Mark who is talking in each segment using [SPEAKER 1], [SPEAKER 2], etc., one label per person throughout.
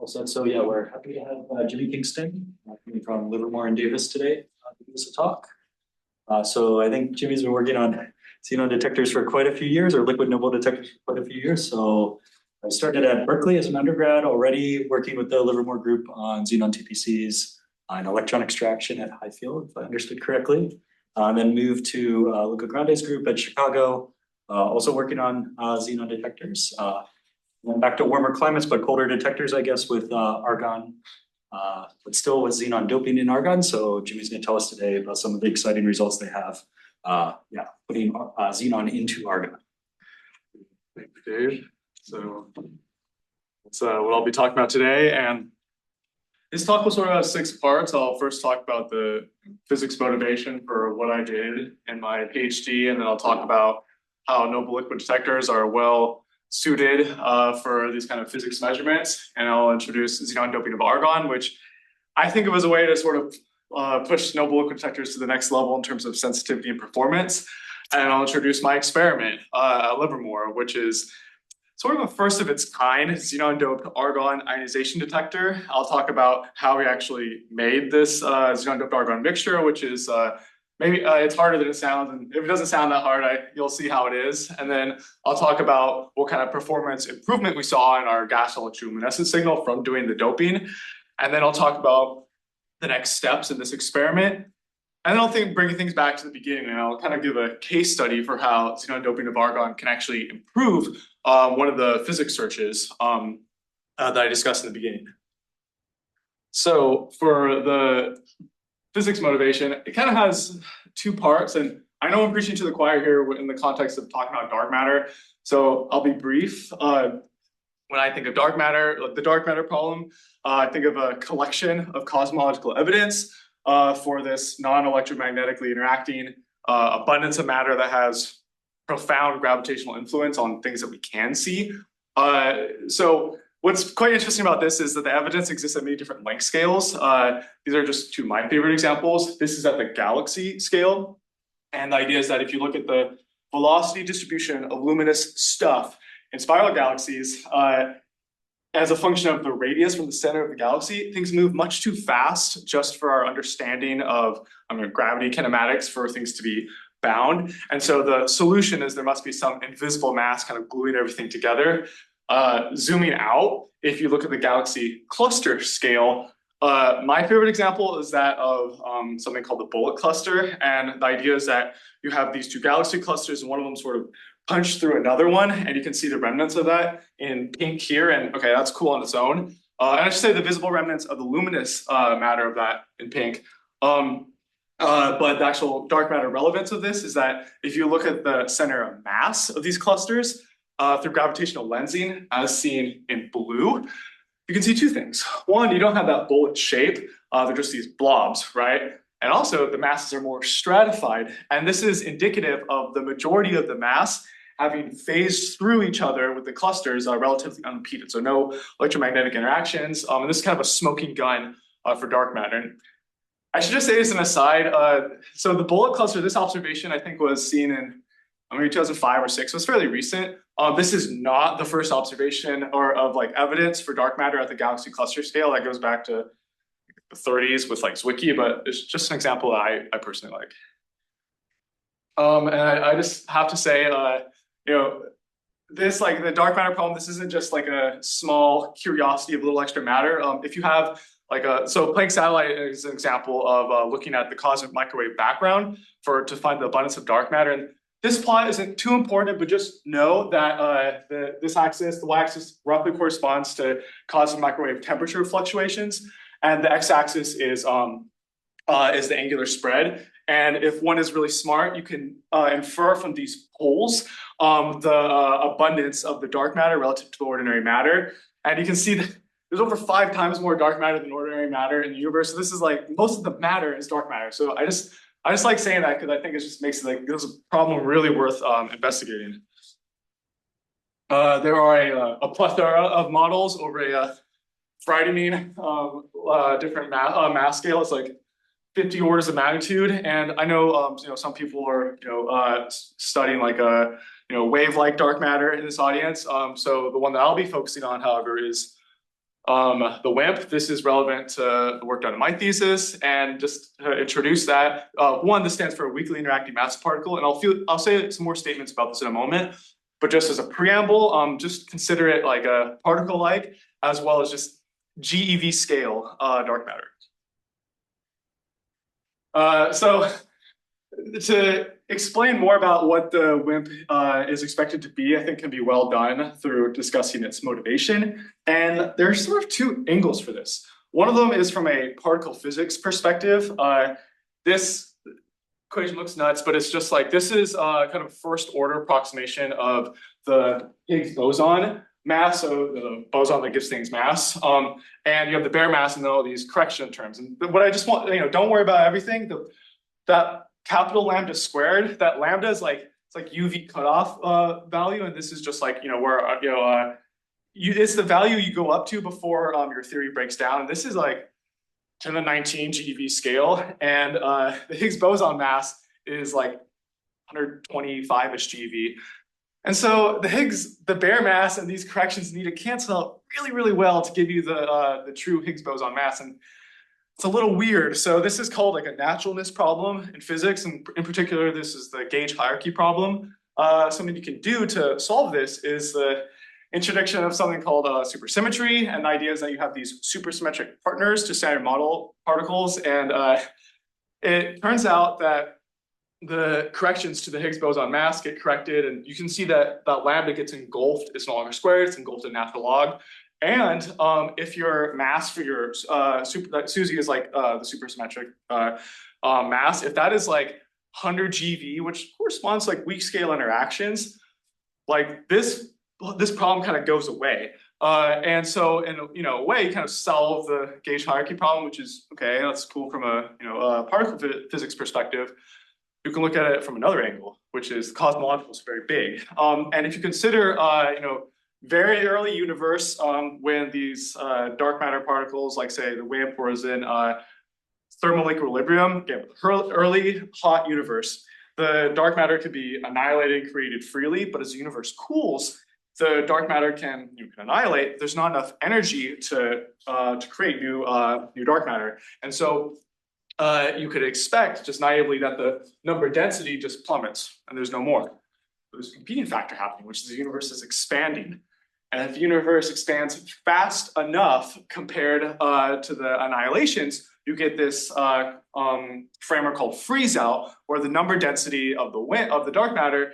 [SPEAKER 1] said. So yeah, we're happy to have Jimmy Kingston coming from Livermore and Davis today to give us a talk. So I think Jimmy's been working on xenon detectors for quite a few years, or liquid noble detectors for quite a few years. So I started at Berkeley as an undergrad, already working with the Livermore group on xenon TPCs and electron extraction at high field, if I understood correctly. Then moved to Luca Grande's group at Chicago, also working on xenon detectors. Went back to warmer climates, but colder detectors, I guess, with argon, but still with Xenon-doping in argon. So Jimmy's going to tell us today about some of the exciting results they have. Putting xenon into argon.
[SPEAKER 2] Thank you, Dave. So that's what I'll be talking about today. And this talk will sort of have 6 parts. I'll first talk about the physics motivation for what I did in my PhD, and then I'll talk about how noble liquid detectors are well suited for these kind of physics measurements. And I'll introduce Xenon-doping of argon, which I think of as a way to sort of push noble liquid detectors to the next level in terms of sensitivity and performance. And I'll introduce my experiment at Livermore, which is sort of a first of its kind xenon-doped argon ionization detector. I'll talk about how we actually made this xenon-doped argon mixture, which is maybe it's harder than it sounds, and if it doesn't sound that hard, you'll see how it is. And then I'll talk about what kind of performance improvement we saw in our gas electroluminescence signal from doing the doping. And then I'll talk about the next steps in this experiment. And then I'll bring things back to the beginning, and I'll kind of give a case study for how xenon-doping of argon can actually improve one of the physics searches that I discussed in the beginning. So for the physics motivation, it kind of has 2 parts, and I know I'm preaching to the choir here in the context of talking about dark matter, so I'll be brief. When I think of dark matter, the dark matter problem, I think of a collection of cosmological evidence for this non-electromagnetically interacting abundance of matter that has profound gravitational influence on things that we can see. So what's quite interesting about this is that the evidence exists at many different length scales. These are just 2 of my favorite examples. This is at the galaxy scale. And the idea is that if you look at the velocity distribution of luminous stuff in spiral galaxies, as a function of the radius from the center of the galaxy, things move much too fast just for our understanding of gravity kinematics for things to be bound. And so the solution is there must be some invisible mass kind of gluing everything together. Zooming out, if you look at the galaxy cluster scale, my favorite example is that of something called the bullet cluster. And the idea is that you have these 2 galaxy clusters, and one of them sort of punch through another one, and you can see the remnants of that in pink here. And okay, that's cool on its own. And I should say the visible remnants of the luminous matter of that in pink. But the actual dark matter relevance of this is that if you look at the center of mass of these clusters through gravitational lensing, as seen in blue, you can see 2 things. One, you don't have that bullet shape. They're just these blobs, right? And also the masses are more stratified. And this is indicative of the majority of the mass having phased through each other with the clusters relatively unimpeded. So no electromagnetic interactions. And this is kind of a smoking gun for dark matter. And I should just say this as an aside. So the bullet cluster, this observation I think was seen in maybe 2005 or 6. So it's fairly recent. This is not the first observation of evidence for dark matter at the galaxy cluster scale. That goes back to the 30s with Zwicky, but it's just an example that I personally like. And I just have to say, this the dark matter problem, this isn't just a small curiosity of a little extra matter. If you have so Planck satellite is an example of looking at the cosmic microwave background to find the abundance of dark matter. And this plot isn't too important, but just know that this axis, the y-axis, roughly corresponds to cosmic microwave temperature fluctuations, and the x-axis is the angular spread. And if one is really smart, you can infer from these poles the abundance of the dark matter relative to the ordinary matter. And you can see that there's over 5 times more dark matter than ordinary matter in the universe. So this is most of the matter is dark matter. So I just like saying that because I think it just makes it this is a problem really worth investigating. There are a plethora of models over a frightening different mass scale. It's 50 orders of magnitude, and I know some people are studying wave-like dark matter in this audience. So the one that I'll be focusing on, however, is the WIMP. This is relevant to the work done in my thesis, and just to introduce that, one, this stands for a weakly interacting massive particle, and I'll say some more statements about this in a moment, but just as a preamble, just consider it like a particle-like, as well as just GeV scale dark matter. So to explain more about what the WIMP is expected to be, I think can be well done through discussing its motivation. And there's sort of two angles for this. One of them is from a particle physics perspective. This equation looks nuts, but it's just like, this is kind of first order approximation of the Higgs boson mass, so the boson that gives things mass. And you have the bare mass and then all these correction terms. And what I just want, don't worry about everything. That capital lambda squared, that lambda is like, it's like UV cutoff value, and this is just like, where, it's the value you go up to before your theory breaks down. And this is like 10 to the 19 GeV scale, and the Higgs boson mass is like 125-ish GeV. And so the bare mass and these corrections need to cancel out really, really well to give you the true Higgs boson mass. And it's a little weird. So this is called like a naturalness problem in physics. And in particular, this is the gauge hierarchy problem. Something you can do to solve this is the introduction of something called supersymmetry. And the idea is that you have these supersymmetric partners to standard model particles. And it turns out that the corrections to the Higgs boson mass get corrected. And you can see that lambda gets engulfed. It's no longer squared. It's engulfed in natural log. And if your mass for your SUSY is like the supersymmetric mass, if that is like 100 GeV, which corresponds to like weak scale interactions, like this problem kind of goes away. And so in a way, you kind of solve the gauge hierarchy problem, which is okay. That's cool from a particle physics perspective. You can look at it from another angle, which is cosmological is very big. And if you consider very early universe, when these dark matter particles, like say the WIMP, was in thermal equilibrium, again, early hot universe, the dark matter could be annihilated and created freely, but as the universe cools, the dark matter can annihilate. There's not enough energy to create new dark matter, and so you could expect just naively that the number density just plummets and there's no more. There's a competing factor happening, which is the universe is expanding. And if the universe expands fast enough compared to the annihilations, you get this framework called freeze out, where the number density of the dark matter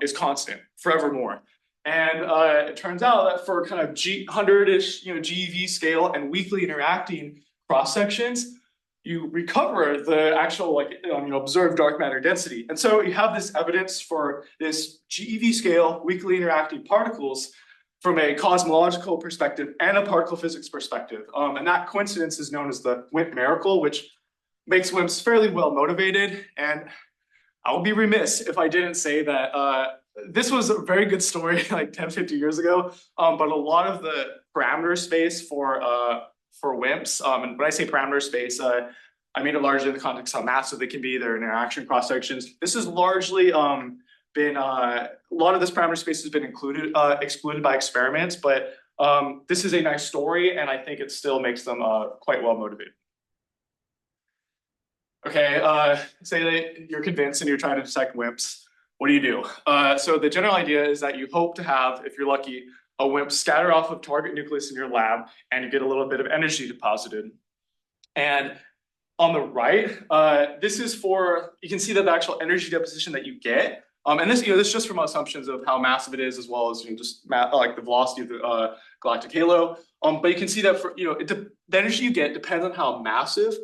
[SPEAKER 2] is constant forevermore. And it turns out that for kind of 100-ish GeV scale and weakly interacting cross sections, you recover the actual observed dark matter density. And so you have this evidence for this GeV scale weakly interacting particles from a cosmological perspective and a particle physics perspective. And that coincidence is known as the WIMP miracle, which makes WIMPs fairly well motivated. And I would be remiss if I didn't say that this was a very good story like 10, 50 years ago, but a lot of the parameter space for WIMPs, and when I say parameter space, I mean it largely in the context of how massive they can be, their interaction cross sections. This has largely been a lot of this parameter space has been excluded by experiments, but this is a nice story, and I think it still makes them quite well motivated. Okay, say that you're convinced and you're trying to detect WIMPs. What do you do? So the general idea is that you hope to have, if you're lucky, a WIMP scatter off of target nucleus in your lab, and you get a little bit of energy deposited. And on the right, this is for, you can see that the actual energy deposition that you get, and this, this is just from assumptions of how massive it is, as well as just like the velocity of the galactic halo. But you can see that for the energy you get depends on how massive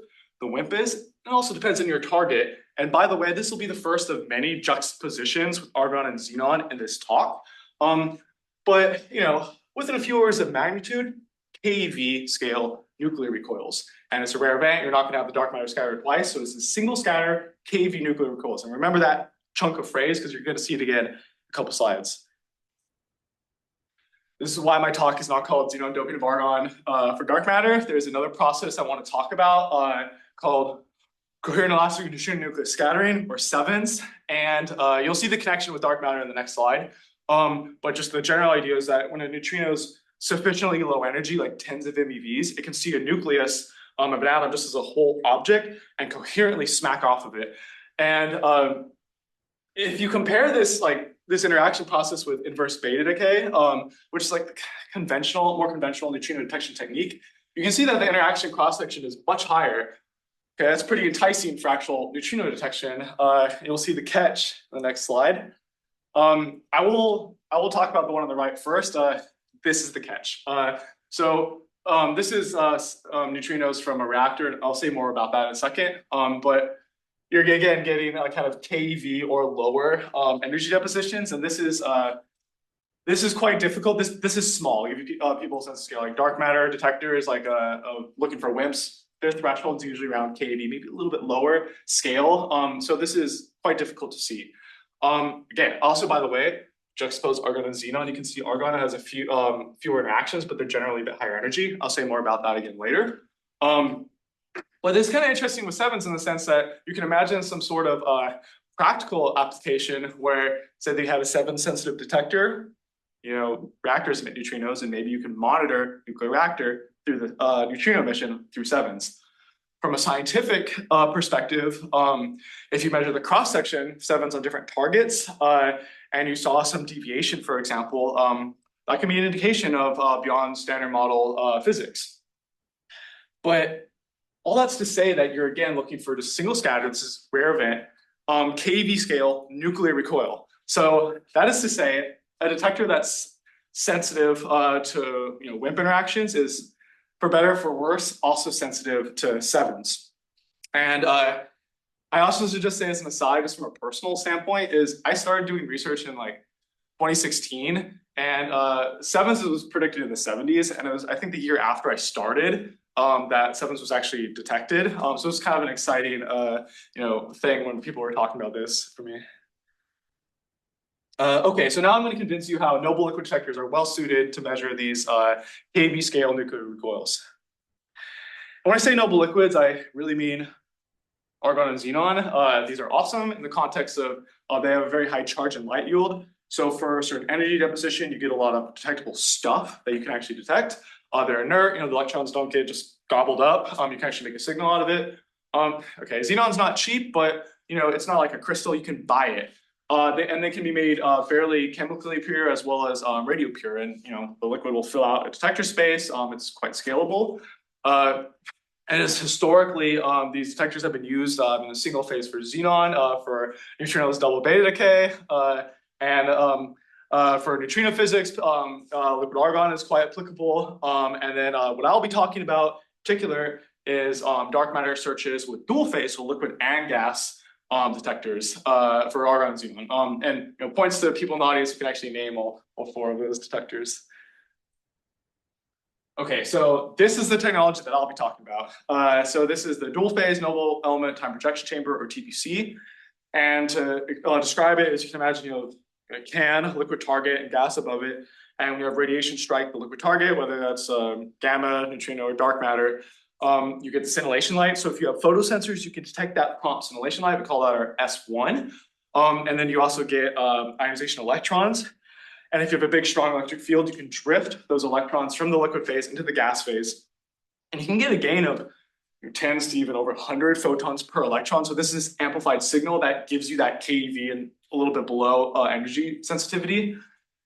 [SPEAKER 2] the WIMP is. It also depends on your target. And by the way, this will be the first of many juxtapositions with argon and xenon in this talk. But within a few orders of magnitude, keV scale nuclear recoils. And it's a rare event. You're not going to have the dark matter scatter twice. So it's a single scatter keV nuclear recoils. And remember that chunk of phrase, because you're going to see it again in a couple slides. This is why my talk is not called Xenon-doping of argon for dark matter. There's another process I want to talk about called coherent elastic neutrino nucleus scattering, or SEVNS. And you'll see the connection with dark matter in the next slide. But just the general idea is that when a neutrino is sufficiently low energy, like tens of MeVs, it can see a nucleus of an atom just as a whole object and coherently smack off of it. And if you compare this interaction process with inverse beta decay, which is like the more conventional neutrino detection technique, you can see that the interaction cross-section is much higher. Okay, that's pretty enticing for actual neutrino detection. You'll see the catch in the next slide. I will talk about the one on the right first. This is the catch. This is neutrinos from a reactor, and I'll say more about that in a second. But you're again getting a kind of keV or lower energy depositions, and this is quite difficult. This is small. Give people a sense of scale. Like dark matter detectors, like looking for WIMPs, their thresholds usually around keV, maybe a little bit lower scale. So this is quite difficult to see. Again, also by the way, juxtapose argon and xenon. You can see argon has a few fewer interactions, but they're generally a bit higher energy. I'll say more about that again later. But it's kind of interesting with sevens in the sense that you can imagine some sort of practical application where, say, they have a 7 sensitive detector. Reactors emit neutrinos, and maybe you can monitor nuclear reactor through the neutrino emission through sevens. From a scientific perspective, if you measure the cross section, sevens on different targets, and you saw some deviation, for example, that can be an indication of beyond standard model physics. But all that's to say that you're again looking for just single scatter. This is rare event, keV scale nuclear recoil. So that is to say, a detector that's sensitive to WIMP interactions is, for better or for worse, also sensitive to sevens. And I also should just say as an aside, just from a personal standpoint, is I started doing research in like 2016, and sevens was predicted in the 70s, and it was, I think, the year after I started that sevens was actually detected. So it's kind of an exciting thing when people were talking about this for me. Okay, so now I'm going to convince you how noble liquid detectors are well suited to measure these keV scale nuclear recoils. When I say noble liquids, I really mean argon and xenon. These are awesome in the context of they have a very high charge and light yield. So for certain energy deposition, you get a lot of detectable stuff that you can actually detect. They're inert, the electrons don't get just gobbled up. You can actually make a signal out of it. Okay, xenon's not cheap, but it's not like a crystal, you can buy it. And they can be made fairly chemically pure as well as radio pure, and the liquid will fill out a detector space. It's quite scalable. And it's historically, these detectors have been used in a single phase for xenon, for neutrinos double beta decay, and for neutrino physics, liquid argon is quite applicable. And then what I'll be talking about in particular is dark matter searches with dual phase, so liquid and gas detectors for argon and xenon. And points to people in the audience who can actually name all 4 of those detectors. Okay, so this is the technology that I'll be talking about. So this is the dual phase noble element time projection chamber, or TPC. And to describe it, as you can imagine, a can, liquid target, and gas above it. And we have radiation strike the liquid target, whether that's gamma, neutrino, or dark matter. You get the scintillation light. So if you have photosensors, you can detect that prompt scintillation light. We call that our S1. And then you also get ionization electrons. And if you have a big, strong electric field, you can drift those electrons from the liquid phase into the gas phase. And you can get a gain of tens to even over 100 photons per electron. So this is amplified signal that gives you that keV and a little bit below energy sensitivity.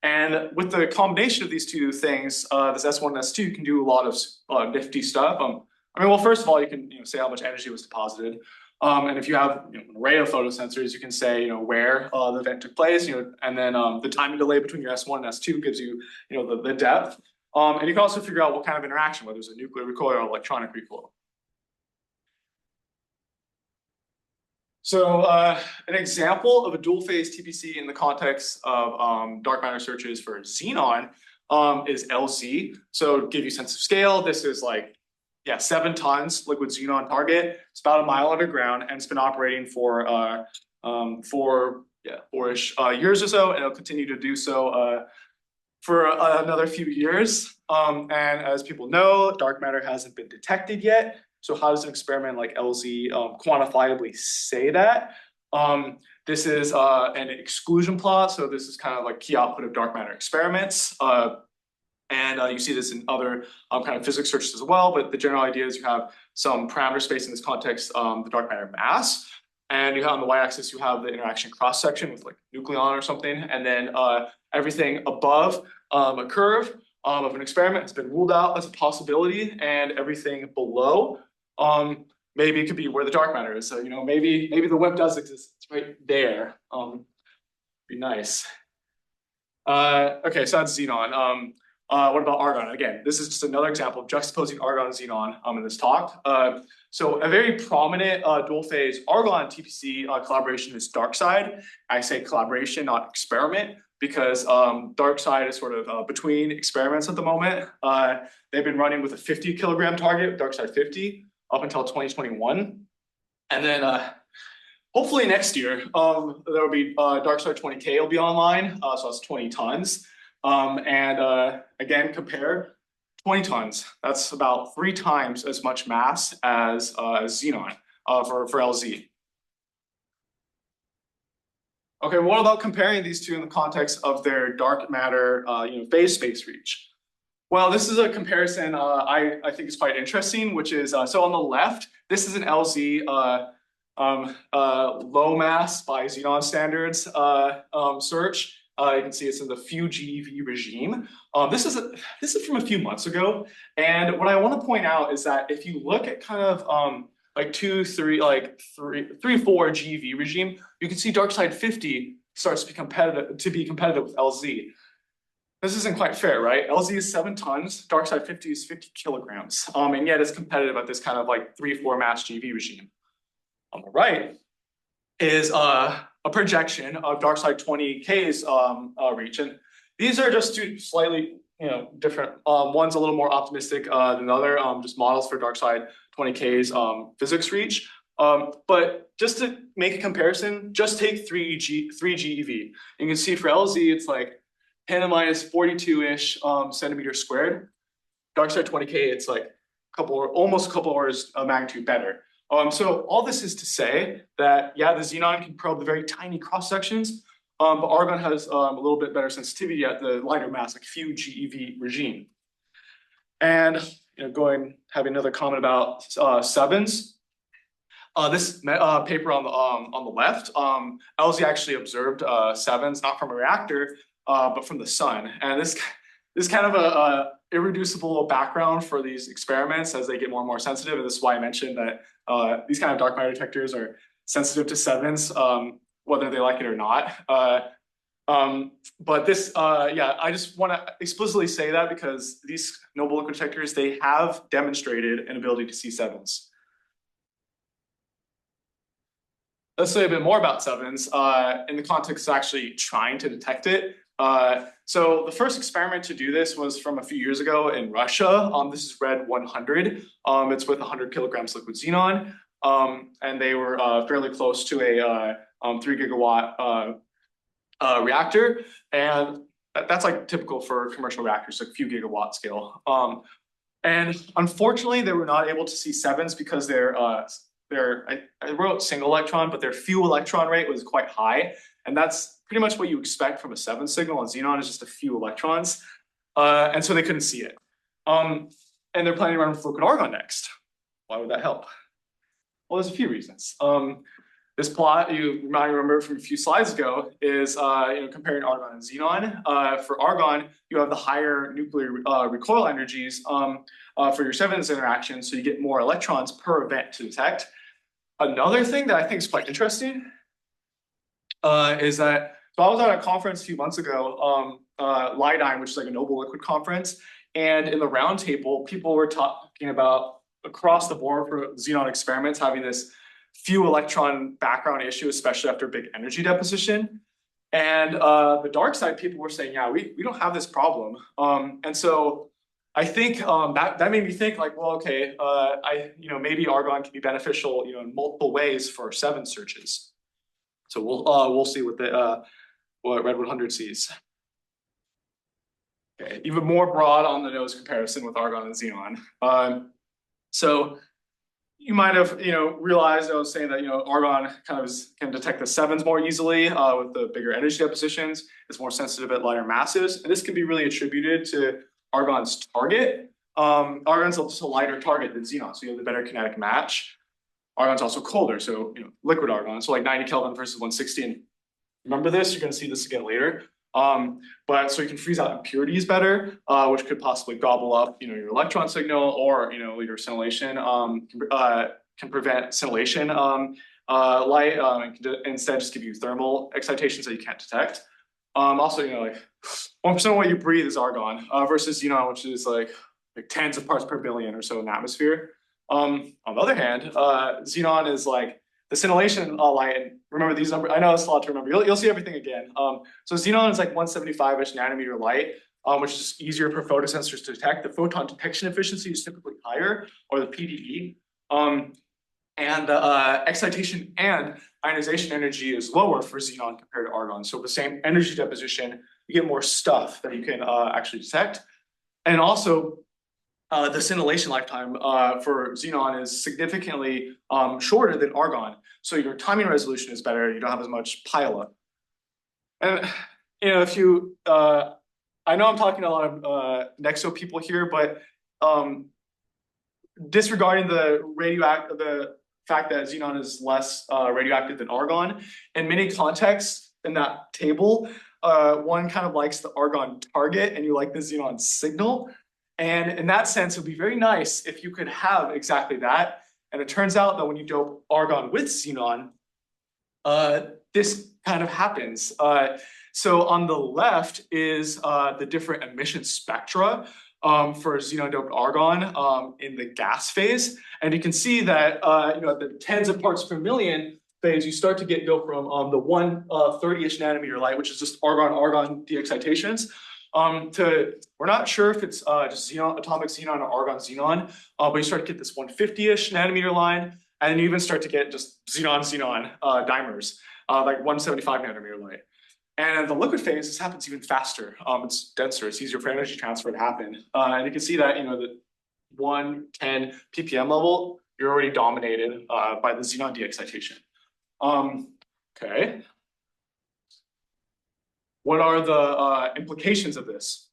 [SPEAKER 2] And with the combination of these two things, this S1 and S2, you can do a lot of nifty stuff. Well, first of all, you can say how much energy was deposited. And if you have an array of photosensors, you can say where the event took place, and then the timing delay between your S1 and S2 gives you the depth. And you can also figure out what kind of interaction, whether it's a nuclear recoil or electronic recoil. So an example of a dual phase TPC in the context of dark matter searches for xenon is LZ. So to give you a sense of scale, this is like 7 tons liquid xenon target. It's about a mile underground, and it's been operating for 4-ish years or so, and it'll continue to do so for another few years. And as people know, dark matter hasn't been detected yet. So how does an experiment like LZ quantifiably say that? This is an exclusion plot. So this is kind of like key output of dark matter experiments. And you see this in other kind of physics searches as well, but the general idea is you have some parameter space in this context, the dark matter mass, and you have on the y-axis you have the interaction cross-section with like nucleon or something, and then everything above a curve of an experiment has been ruled out as a possibility, and everything below maybe it could be where the dark matter is. So maybe the web does exist. It's right there. Be nice. Okay, so that's xenon. What about argon? Again, this is just another example of juxtaposing argon and xenon in this talk. So a very prominent dual phase argon TPC collaboration is dark side. I say collaboration, not experiment, because dark side is sort of between experiments at the moment. They've been running with a 50 kilogram target, dark side 50, up until 2021. And then hopefully next year, there will be dark side 20K will be online, so that's 20 tons. And again, compare 20 tons. That's about 3 times as much mass as xenon for LZ. Okay, what about comparing these two in the context of their dark matter phase space reach? Well, this is a comparison I think is quite interesting, which is, so on the left, this is an LZ low mass by xenon standards search. You can see it's in the few GeV regime. This is from a few months ago, and what I want to point out is that if you look at kind of like 2, 3, like 3, 4 GeV regime, you can see dark side 50 starts to be competitive with LZ. This isn't quite fair, right? LZ is 7 tons, dark side 50 is 50 kilograms, and yet it's competitive at this kind of like 3, 4 mass GeV regime. On the right is a projection of dark side 20K's reach, and these are just 2 slightly different. One's a little more optimistic than the other, just models for dark side 20K's physics reach. But just to make a comparison, just take 3 GeV. You can see for LZ it's like 10 to minus 42-ish centimeters squared. Dark side 20K it's like almost a couple orders of magnitude better. So all this is to say that, yeah, the xenon can probe the very tiny cross sections, but argon has a little bit better sensitivity at the lighter mass, like few GeV regime. And having another comment about sevens. This paper on the left, LZ actually observed sevens, not from a reactor, but from the sun. And this is kind of a irreducible background for these experiments as they get more and more sensitive. And this is why I mentioned that these kind of dark matter detectors are sensitive to sevens, whether they like it or not. But this, yeah, I just want to explicitly say that because these noble liquid detectors, they have demonstrated an ability to see sevens. Let's say a bit more about sevens in the context of actually trying to detect it. So the first experiment to do this was from a few years ago in Russia. This is Red 100. It's with 100 kilograms liquid xenon. And they were fairly close to a 3 gigawatt reactor. And that's like typical for commercial reactors, like a few gigawatt scale. And unfortunately, they were not able to see sevens because I wrote single electron, but their few electron rate was quite high. And that's pretty much what you expect from a 7 signal, and xenon is just a few electrons. And so they couldn't see it. And they're planning to run with liquid argon next. Why would that help? Well, there's a few reasons. This plot, you might remember from a few slides ago, is comparing argon and xenon. For argon, you have the higher nuclear recoil energies for your 7s interaction, so you get more electrons per event to detect. Another thing that I think is quite interesting is that, so I was at a conference a few months ago, LIDINE, which is like a Noble Liquid conference, and in the roundtable, people were talking about across the board for xenon experiments having this few electron background issue, especially after big energy deposition. And the dark side people were saying, yeah, we don't have this problem. And so I think that made me think like, well, okay, maybe argon can be beneficial, in multiple ways for 7 searches. So we'll see what Red 100 sees. Okay, even more broad on the nose comparison with argon and xenon. So you might have realized I was saying that argon kind of can detect the 7s more easily with the bigger energy depositions. It's more sensitive at lighter masses, and this can be really attributed to argon's target. Argon's just a lighter target than xenon, so you have the better kinetic match. Argon's also colder, so liquid argon, so like 90 Kelvin versus 160. And remember this, you're going to see this again later. But so you can freeze out impurities better, which could possibly gobble up, your electron signal, or your scintillation can prevent scintillation light, and can instead just give you thermal excitations that you can't detect. Also, like 1% of what you breathe is argon, versus xenon, which is like tens of parts per billion or so in the atmosphere. On the other hand, xenon is like the scintillation light, and remember these numbers, I know it's a lot to remember, you'll see everything again. So xenon is like 175-ish nanometer light, which is just easier for photosensors to detect. The photon detection efficiency is typically higher, or the PDE. And excitation and ionization energy is lower for xenon compared to argon. So with the same energy deposition, you get more stuff that you can actually detect. And also, the scintillation lifetime for xenon is significantly shorter than argon. So your timing resolution is better. You don't have as much pileup. And if you, I know I'm talking to a lot of Nexo people here, but disregarding the fact that xenon is less radioactive than argon, in many contexts in that table, one kind of likes the argon target and you like the xenon signal. And in that sense, it would be very nice if you could have exactly that. And it turns out that when you dope argon with xenon, this kind of happens. So on the left is the different emission spectra for xenon-doped argon in the gas phase. And you can see that at the tens of parts per million phase, you start to go from the 130-ish nanometer light, which is just argon de-excitations, to, we're not sure if it's just atomic xenon or argon xenon, but you start to get this 150-ish nanometer line, and then you even start to get just xenon dimers, like 175 nanometer light. And in the liquid phase, this happens even faster. It's denser, it's easier for energy transfer to happen. And you can see that, the 110 ppm level, you're already dominated by the xenon de-excitation. Okay. What are the implications of this?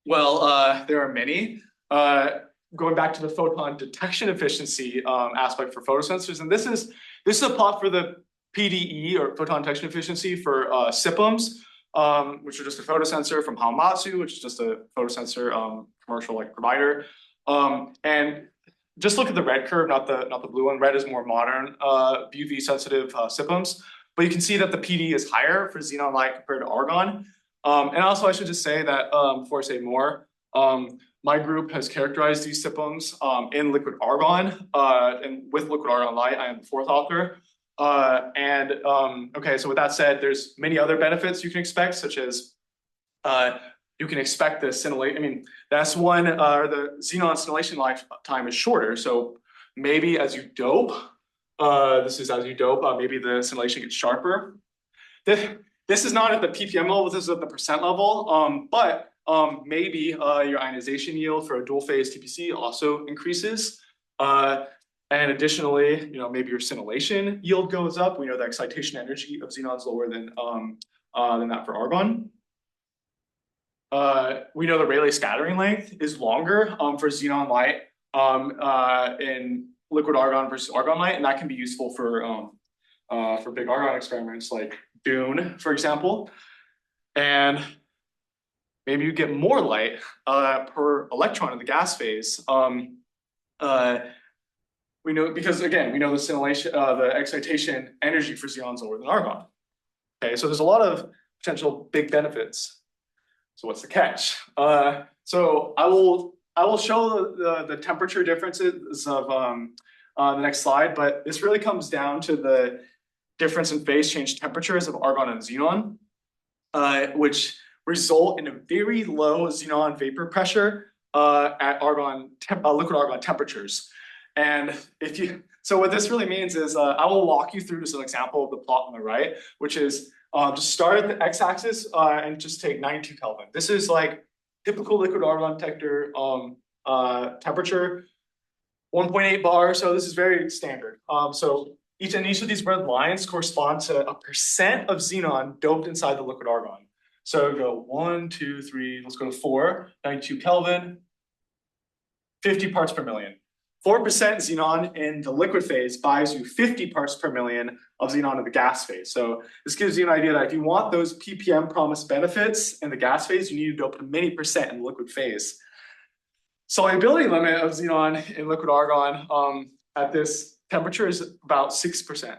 [SPEAKER 2] Well, there are many. Going back to the photon detection efficiency aspect for photosensors, and this is a plot for the PDE, or photon detection efficiency, for SIPMs, which are just a photosensor from Hamamatsu, which is just a photosensor commercial provider. And just look at the red curve, not the blue one. Red is more modern UV sensitive SIPMs. But you can see that the PD is higher for xenon light compared to argon. And also I should just say that before I say more, my group has characterized these SIPMs in liquid argon, and with liquid argon light. I am the fourth author. Okay, so with that said, there's many other benefits you can expect, such as you can expect the scintillation. That's one, the xenon scintillation lifetime is shorter. So maybe as you dope, maybe the scintillation gets sharper. This is not at the ppm level, this is at the percent level, but maybe your ionization yield for a dual phase TPC also increases. And additionally, maybe your scintillation yield goes up. We know the excitation energy of xenon is lower than that for argon. We know the Rayleigh scattering length is longer for xenon light in liquid argon versus argon light, and that can be useful for big argon experiments like Dune, for example. And maybe you get more light per electron in the gas phase. We know, because again, we know the scintillation, the excitation energy for xenon is lower than argon. Okay, so there's a lot of potential big benefits. So what's the catch? So I will show the temperature differences of the next slide, but this really comes down to the difference in phase change temperatures of argon and xenon, which result in a very low xenon vapor pressure at liquid argon temperatures. And so what this really means is I will walk you through just an example of the plot on the right, which is just start at the x-axis and just take 92 Kelvin. This is like typical liquid argon detector temperature, 1.8 bar. So this is very standard. So each of these red lines correspond to a percent of xenon doped inside the liquid argon. So go 1, 2, 3, let's go to 4, 92 Kelvin, 50 parts per million. 4% xenon in the liquid phase buys you 50 parts per million of xenon in the gas phase. So this gives you an idea that if you want those ppm promised benefits in the gas phase, you need to dope to many percent in the liquid phase. Solubility limit of xenon in liquid argon at this temperature is about 6%.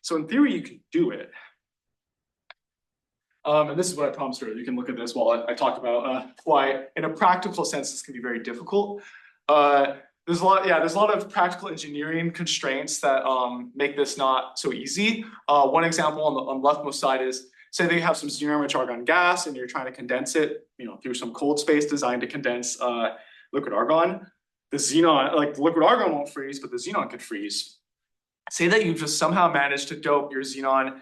[SPEAKER 2] So in theory, you can do it. And this is what I promised earlier. You can look at this while I talk about why, in a practical sense, this can be very difficult. There's a lot of practical engineering constraints that make this not so easy. One example on the leftmost side is, say they have some xenon-rich argon gas and you're trying to condense it, through some cold space designed to condense liquid argon. The xenon, like the liquid argon won't freeze, but the xenon could freeze. Say that you've just somehow managed to dope your xenon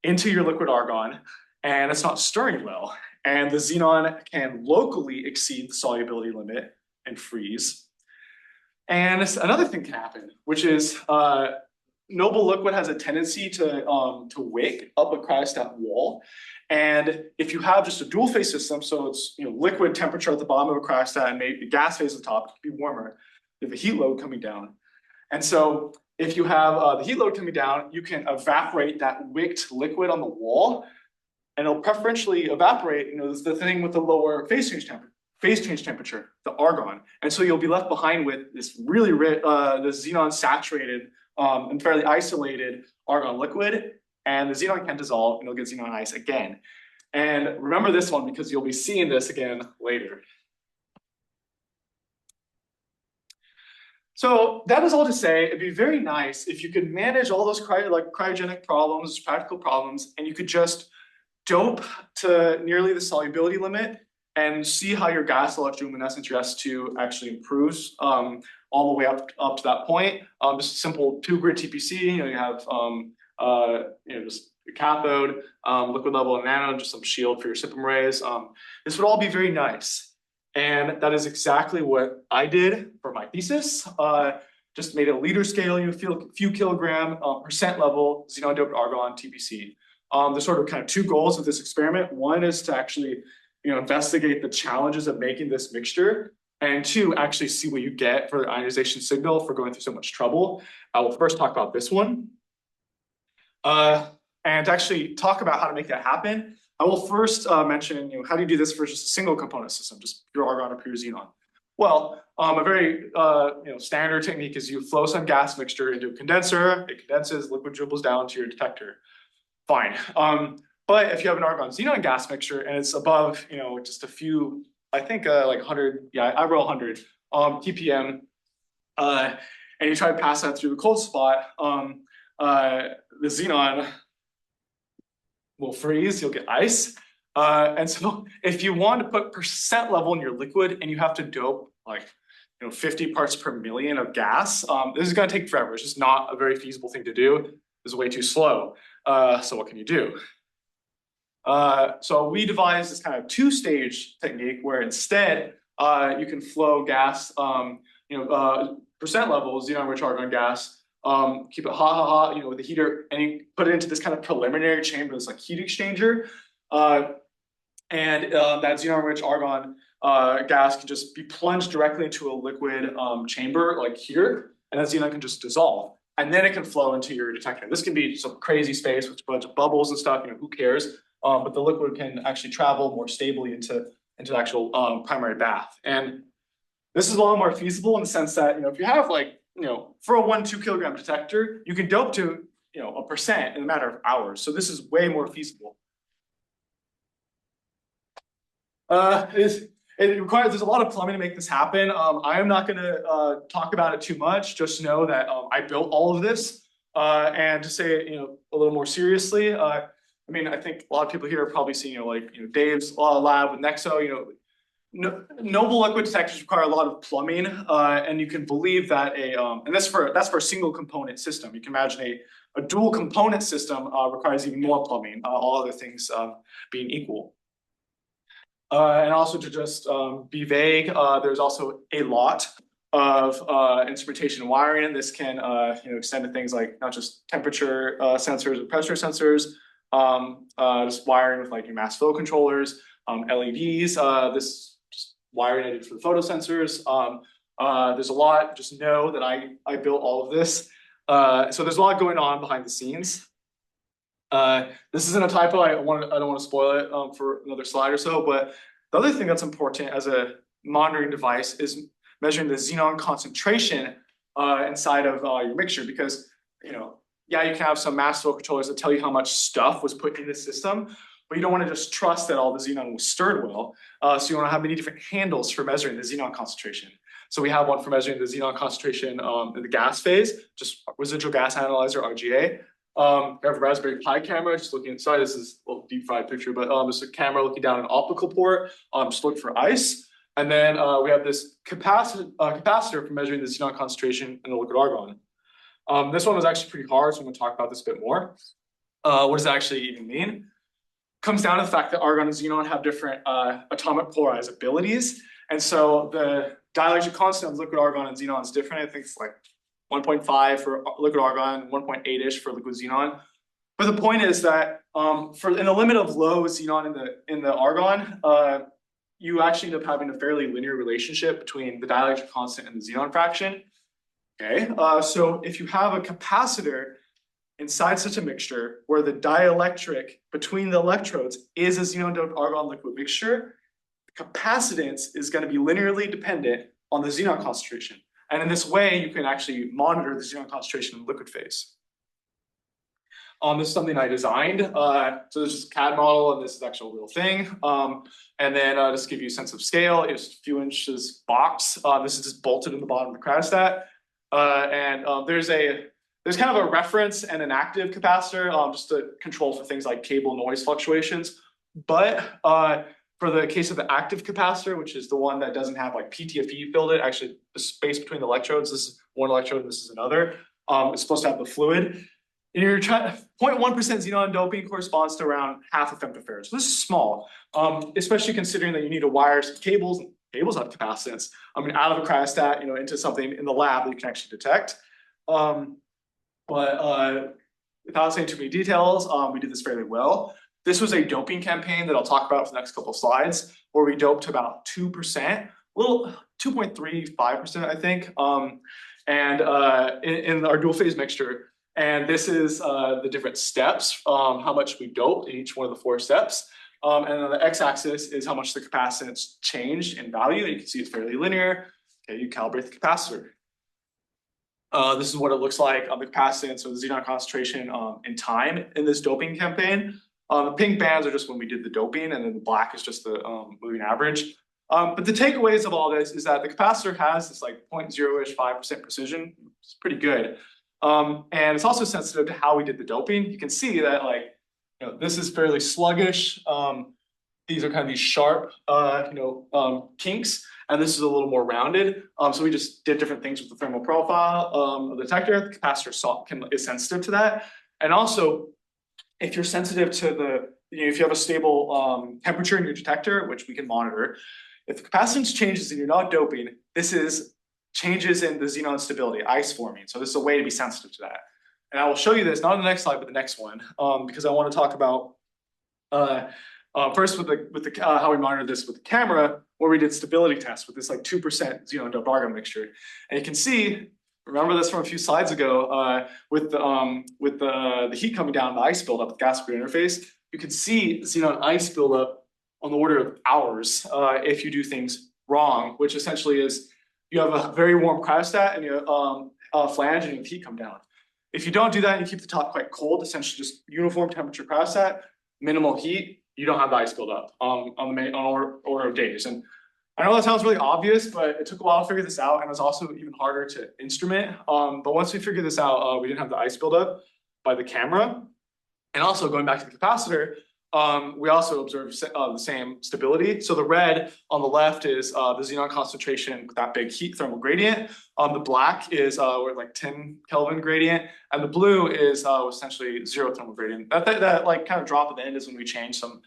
[SPEAKER 2] into your liquid argon and it's not stirring well. And the xenon can locally exceed the solubility limit and freeze. And another thing can happen, which is noble liquid has a tendency to wake up a cryostat wall. And if you have just a dual phase system, so it's liquid temperature at the bottom of a cryostat and maybe the gas phase at the top, it could be warmer, you have a heat load coming down. And so if you have the heat load coming down, you can evaporate that wicked liquid on the wall, and it'll preferentially evaporate, the thing with the lower phase change temperature, the argon. And so you'll be left behind with this really rich, this xenon saturated and fairly isolated argon liquid, and the xenon can dissolve and you'll get xenon ice again. And remember this one because you'll be seeing this again later. So that is all to say, it'd be very nice if you could manage all those cryogenic problems, practical problems, and you could just dope to nearly the solubility limit and see how your gas electroluminescence, your S2, actually improves all the way up to that point. Just a simple 2-grid TPC, you have just a cathode, liquid level and anode, just some shield for your SIPM rays. This would all be very nice. And that is exactly what I did for my thesis. Just made a liter scale, few kilogram percent level xenon-doped argon TPC. There's sort of kind of two goals of this experiment. One is to actually investigate the challenges of making this mixture, and two, actually see what you get for the ionization signal for going through so much trouble. I will first talk about this one. And to actually talk about how to make that happen, I will first mention how do you do this for just a single component system, just pure argon or pure xenon? Well, a very standard technique is you flow some gas mixture into a condenser, it condenses, liquid dribbles down to your detector. Fine. But if you have an argon-xenon gas mixture and it's above, just a few, I think like 100, I wrote 100 ppm, and you try to pass that through the cold spot, the xenon will freeze, you'll get ice. And so if you want to put percent level in your liquid and you have to dope like 50 parts per million of gas, this is going to take forever. It's just not a very feasible thing to do. This is way too slow. So what can you do? So we devised this kind of two-stage technique where instead you can flow gas, percent level xenon-rich argon gas, keep it hot, with the heater, and you put it into this kind of preliminary chamber, this like heat exchanger, and that xenon-rich argon gas can just be plunged directly into a liquid chamber like here, and that xenon can just dissolve. And then it can flow into your detector. This can be some crazy space with a bunch of bubbles and stuff, who cares? But the liquid can actually travel more stably into the actual primary bath. And this is a lot more feasible in the sense that, if you have for a 1-2 kilogram detector, you can dope to, a percent in a matter of hours. So this is way more feasible. It requires, there's a lot of plumbing to make this happen. I am not going to talk about it too much. Just know that I built all of this. And to say it, a little more seriously, I think a lot of people here are probably seeing, Dave's lab with Nexo. Noble liquid detectors require a lot of plumbing, and you can believe that and that's for a single component system. You can imagine a dual component system requires even more plumbing, all other things being equal. And also to just be vague, there's also a lot of instrumentation wiring, and this can extend to things like not just temperature sensors and pressure sensors, just wiring with like your mass flow controllers, LEDs, this just wiring I did for the photosensors. There's a lot, just know that I built all of this. So there's a lot going on behind the scenes. This isn't a typo, I don't want to spoil it for another slide or so, but the other thing that's important as a monitoring device is measuring the xenon concentration inside of your mixture, because yeah, you can have some mass flow controllers that tell you how much stuff was put in the system, but you don't want to just trust that all the xenon was stirred well. So you want to have many different handles for measuring the xenon concentration. So we have one for measuring the xenon concentration in the gas phase, just residual gas analyzer, RGA. We have a Raspberry Pi camera, just looking inside. This is a little deep fried picture, but it's a camera looking down an optical port, just looking for ice. And then we have this capacitor for measuring the xenon concentration in the liquid argon. This one was actually pretty hard, so I'm going to talk about this a bit more. What does that actually even mean? It comes down to the fact that argon and xenon have different atomic polarizabilities. And so the dielectric constant of liquid argon and xenon is different. I think it's like 1.5 for liquid argon, 1.8-ish for liquid xenon. But the point is that in the limit of low xenon in the argon, you actually end up having a fairly linear relationship between the dielectric constant and the xenon fraction. Okay, so if you have a capacitor inside such a mixture where the dielectric between the electrodes is a xenon-doped argon liquid mixture, the capacitance is going to be linearly dependent on the xenon concentration. And in this way, you can actually monitor the xenon concentration in the liquid phase. This is something I designed. So this is a CAD model, and this is actually a real thing. And then just to give you a sense of scale, it's a few inches box. This is just bolted in the bottom of the cryostat. There's kind of a reference and an active capacitor just to control for things like cable noise fluctuations. But for the case of the active capacitor, which is the one that doesn't have like PTFE filled it, actually the space between the electrodes, this is one electrode and this is another, it's supposed to have the fluid. And you're trying 0.1% xenon doping corresponds to around half a femtofarad. So this is small, especially considering that you need to wire some cables. Cables have capacitance. I mean, out of a cryostat, into something in the lab that you can actually detect. But without saying too many details, we did this fairly well. This was a doping campaign that I'll talk about for the next couple of slides, where we doped about 2%, little 2.35%, I think, in our dual phase mixture. And this is the different steps, how much we doped in each one of the 4 steps. And on the x-axis is how much the capacitance changed in value. You can see it's fairly linear. Okay, you calibrate the capacitor. This is what it looks like on the capacitance or the xenon concentration in time in this doping campaign. The pink bands are just when we did the doping, and then the black is just the moving average. But the takeaways of all this is that the capacitor has this like 0.0-ish 5% precision. It's pretty good. And it's also sensitive to how we did the doping. You can see that this is fairly sluggish. These are kind of these sharp, kinks, and this is a little more rounded. So we just did different things with the thermal profile of the detector. The capacitor is sensitive to that. And also, if you're sensitive to if you have a stable temperature in your detector, which we can monitor, if the capacitance changes and you're not doping, this is changes in the xenon stability, ice forming. So this is a way to be sensitive to that. And I will show you this, not on the next slide, but the next one, because I want to talk about first with the how we monitor this with the camera, where we did stability tests with this like 2% xenon-doped argon mixture. And you can see, remember this from a few slides ago, with the heat coming down, the ice buildup, the gas-liquid interface, you can see xenon ice buildup on the order of hours if you do things wrong, which essentially is you have a very warm cryostat and you flange and you have heat come down. If you don't do that and you keep the top quite cold, essentially just uniform temperature cryostat, minimal heat, you don't have the ice buildup on order of days. And I know that sounds really obvious, but it took a while to figure this out, and it was also even harder to instrument. But once we figured this out, we didn't have the ice buildup by the camera. And also going back to the capacitor, we also observed the same stability. So the red on the left is the xenon concentration with that big heat thermal gradient. The black is like 10 Kelvin gradient, and the blue is essentially 0 thermal gradient. That like kind of drop at the end is when we change some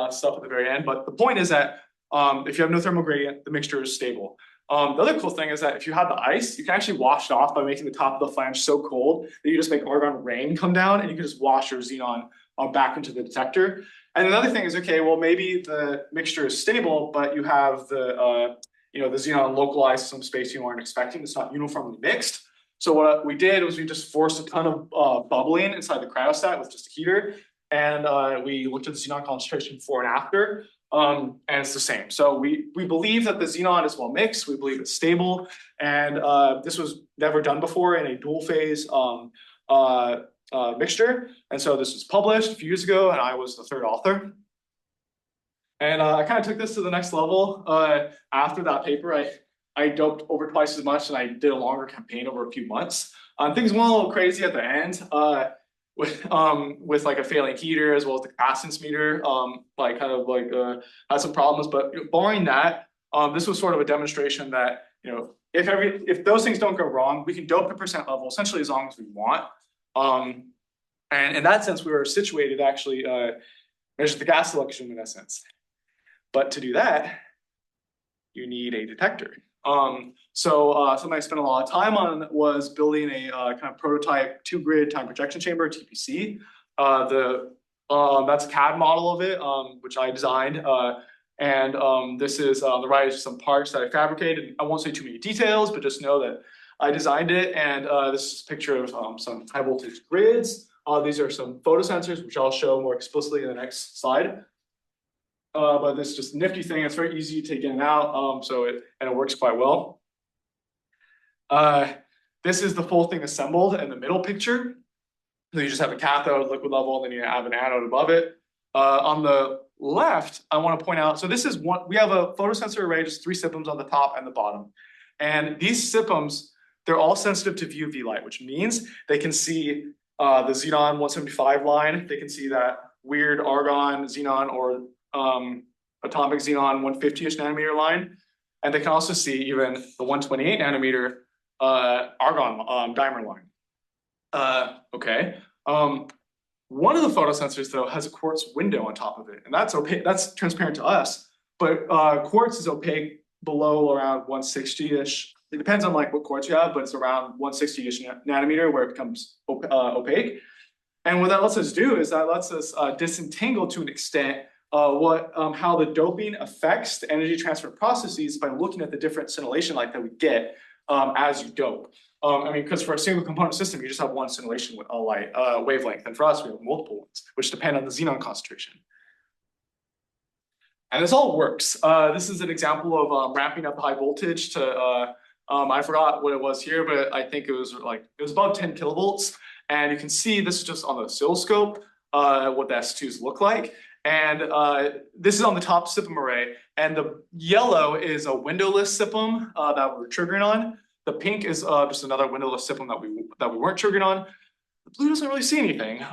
[SPEAKER 2] stuff at the very end. But the point is that if you have no thermal gradient, the mixture is stable. The other cool thing is that if you have the ice, you can actually wash it off by making the top of the flange so cold that you just make argon rain come down, and you can just wash your xenon back into the detector. And another thing is, okay, well, maybe the mixture is stable, but you have the xenon localized to some space you aren't expecting. It's not uniformly mixed. So what we did was we just forced a ton of bubbling inside the cryostat with just a heater. And we looked at the xenon concentration before and after, and it's the same. So we believe that the xenon is well mixed. We believe it's stable. And this was never done before in a dual phase mixture. And so this was published a few years ago, and I was the third author. And I kind of took this to the next level. After that paper, I doped over twice as much, and I did a longer campaign over a few months. Things went a little crazy at the end with like a failing heater as well as the capacitance meter, had some problems. But barring that, this was sort of a demonstration that if those things don't go wrong, we can dope the percent level essentially as long as we want. And in that sense, we were situated to actually measure the gas electroluminescence. But to do that, you need a detector. So something I spent a lot of time on was building a kind of prototype two-grid time projection chamber, TPC. That's a CAD model of it, which I designed. This is on the right is some parts that I fabricated. I won't say too many details, but just know that I designed it. And this is a picture of some high voltage grids. These are some photosensors, which I'll show more explicitly in the next slide. But this is just a nifty thing. It's very easy to take in and out, and it works quite well. This is the full thing assembled in the middle picture. So you just have a cathode, liquid level, and then you have an anode above it. On the left, I want to point out, so this is one, we have a photosensor array, just 3 SIPMs on the top and the bottom. And these SIPMs, they're all sensitive to UV light, which means they can see the xenon 175 line. They can see that weird argon-xenon or atomic xenon 150-ish nanometer line. And they can also see even the 128 nanometer argon dimer line. Okay. One of the photosensors, though, has a quartz window on top of it, and that's opaque. That's transparent to us, but quartz is opaque below around 160-ish. It depends on like what quartz you have, but it's around 160-ish nanometer where it becomes opaque. And what that lets us do is that lets us disentangle to an extent how the doping affects the energy transfer processes by looking at the different scintillation light that we get as you dope. Because for a single component system, you just have one scintillation light wavelength, and for us, we have multiple ones, which depend on the xenon concentration. And this all works. This is an example of ramping up high voltage to, I forgot what it was here, but I think it was above 10 kilovolts. And you can see this is just on the oscilloscope, what the S2s look like. And this is on the top SIPM array. And the yellow is a windowless SIPM that we're triggering on. The pink is just another windowless SIPM that we weren't triggering on. The blue doesn't really see anything,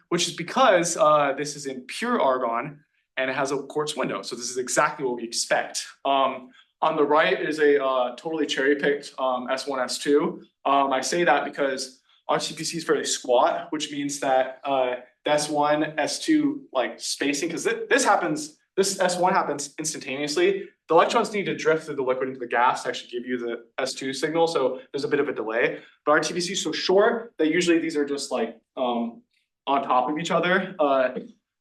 [SPEAKER 2] which is because this is in pure argon and it has a quartz window. So this is exactly what we expect. On the right is a totally cherry-picked S1, S2. I say that because our TPC is fairly squat, which means that the S1, S2 spacing, because this S1 happens instantaneously. The electrons need to drift through the liquid into the gas to actually give you the S2 signal, so there's a bit of a delay. But our TPC is so short that usually these are just on top of each other.